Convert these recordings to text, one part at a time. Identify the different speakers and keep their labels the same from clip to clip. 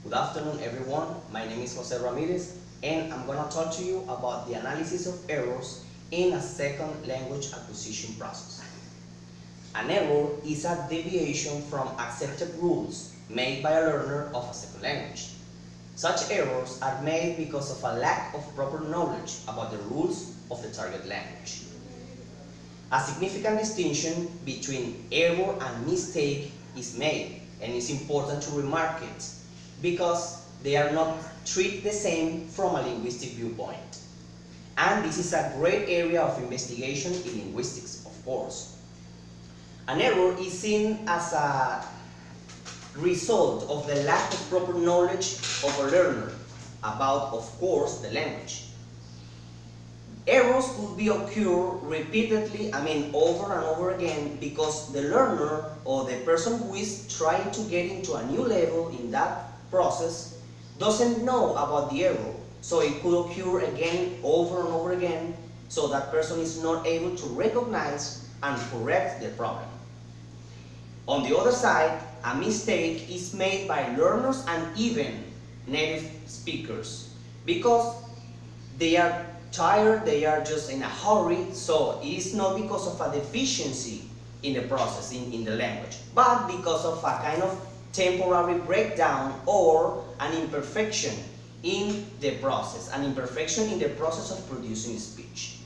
Speaker 1: Good afternoon, everyone. My name is Jose Ramirez, and I'm going to talk to you about the analysis of errors in a second language acquisition process. An error is a deviation from accepted rules made by a learner of a second language. Such errors are made because of a lack of proper knowledge about the rules of the target language. A significant distinction between error and mistake is made, and it's important to remark it because they are not treated the same from a linguistic viewpoint. And this is a great area of investigation in linguistics, of course. An error is seen as a result of the lack of proper knowledge of a learner about, of course, the language. Errors could be occur repeatedly, over and over again, because the learner or the person who is trying to get into a new level in that process doesn't know about the error. So it could occur again, over and over again, so that person is not able to recognize and correct the problem. On the other side, a mistake is made by learners and even native speakers because they are tired, they are just in a hurry, so it is not because of a deficiency in the process, in the language, but because of a kind of temporary breakdown or an imperfection in the process, an imperfection in the process of producing speech.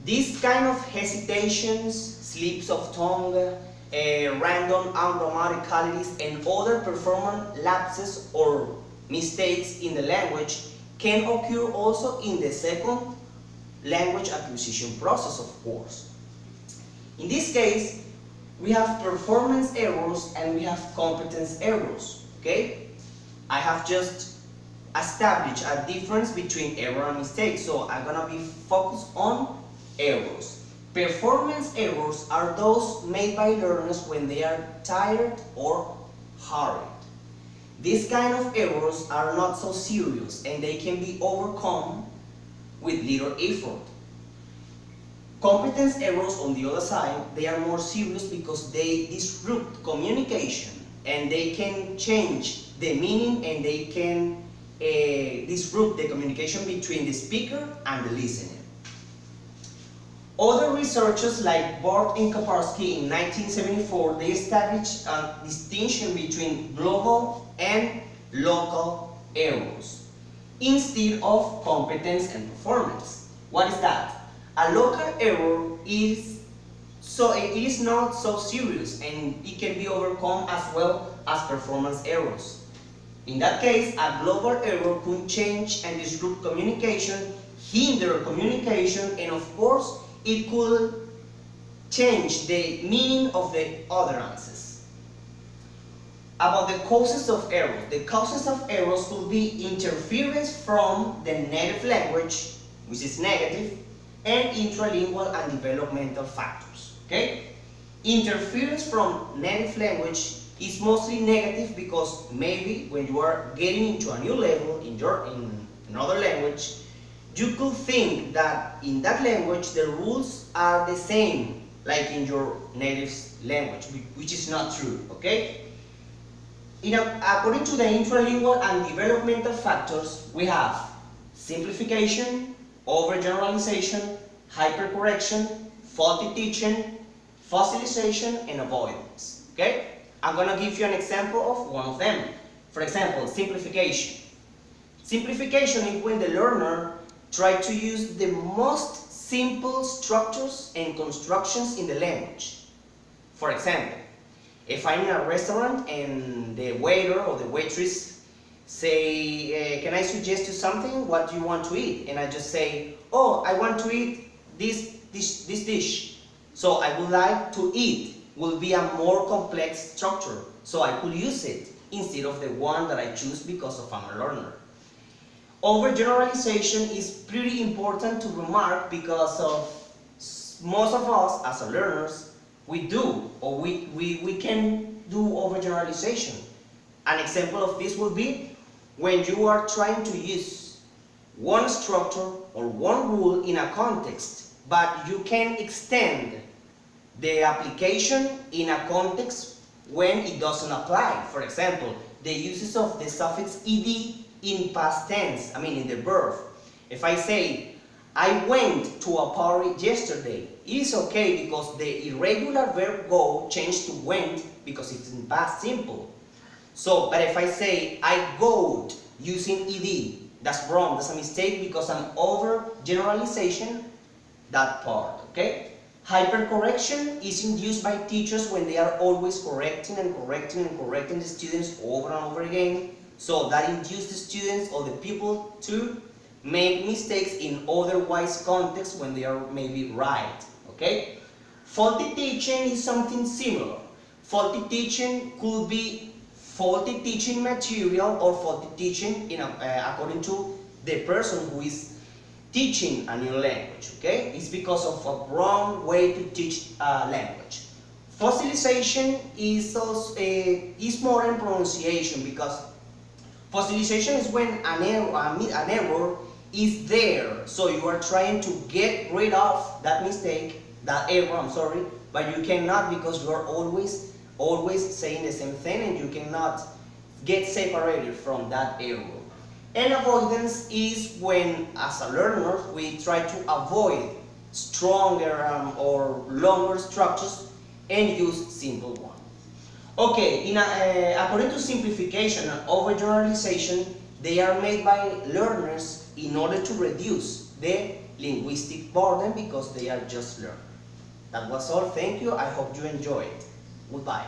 Speaker 1: These kind of hesitations, slips of tongue, random ungrammaticalities, and other performance lapses or mistakes in the language can occur also in the second language acquisition process, of course. In this case, we have performance errors and we have competence errors, okay? I have just established a difference between error and mistake, so I'm gonna be focused on errors. Performance errors are those made by learners when they are tired or hurried. These kind of errors are not so serious and they can be overcome with little effort. Competence errors, on the other side, they are more serious because they disrupt communication and they can change the meaning and they can disrupt the communication between the speaker and the listener. Other researchers like Bort and Kaparsky in 1974, they established a distinction between global and local errors instead of competence and performance. What is that? A local error is not so serious and it can be overcome as well as performance errors. In that case, a global error could change and disrupt communication, hinder communication, and of course, it could change the meaning of the utterances. About the causes of errors. The causes of errors could be interference from the native language, which is negative, and intralingual and developmental factors. Okay? Interference from native language is mostly negative because maybe when you are getting into a new level in another language, you could think that in that language the rules are the same like in your native language, which is not true, okay? According to the intralingual and developmental factors, we have simplification, overgeneralization, hypercorrection, faulty teaching, fossilization, and avoidance, okay? I'm going to give you an example of one of them. For example, simplification. Simplification is when the learner try to use the most simple structures and constructions in the language. For example, if I'm in a restaurant and the waiter or the waitress say, can I suggest you something? What do you want to eat? And I just say, oh, I want to eat this dish. So I would like to eat will be a more complex structure. So I could use it instead of the one that I choose because of I'm a learner. Overgeneralization is pretty important to remark because of most of us as learners, we do or we can do overgeneralization. An example of this will be when you are trying to use one structure or one rule in a context, but you can extend the application in a context when it doesn't apply. For example, the uses of the suffix ed in past tense, I mean in the verb. If I say, I went to a party yesterday, it is okay because the irregular verb go changed to went because it's in past simple. So, but if I say, I go using ed, that's wrong, that's a mistake because I'm over generalization that part, okay? Hypercorrection is induced by teachers when they are always correcting and correcting and correcting the students over and over again. So that induces the students or the people to make mistakes in otherwise contexts when they are maybe right, okay? Faulty teaching is something similar. Faulty teaching could be faulty teaching material or faulty teaching according to the person who is teaching a new language, okay? It's because of a wrong way to teach a language. Fossilization is more in pronunciation because fossilization is when an error is there. So you are trying to get rid of that mistake, that error, I'm sorry, but you cannot because you are always saying the same thing and you cannot get separated from that error. And avoidance is when, as a learner, we try to avoid stronger or longer structures and use simple ones. Okay, according to simplification and overgeneralization, they are made by learners in order to reduce the linguistic burden because they are just learners. That was all. Thank you. I hope you enjoyed. Goodbye.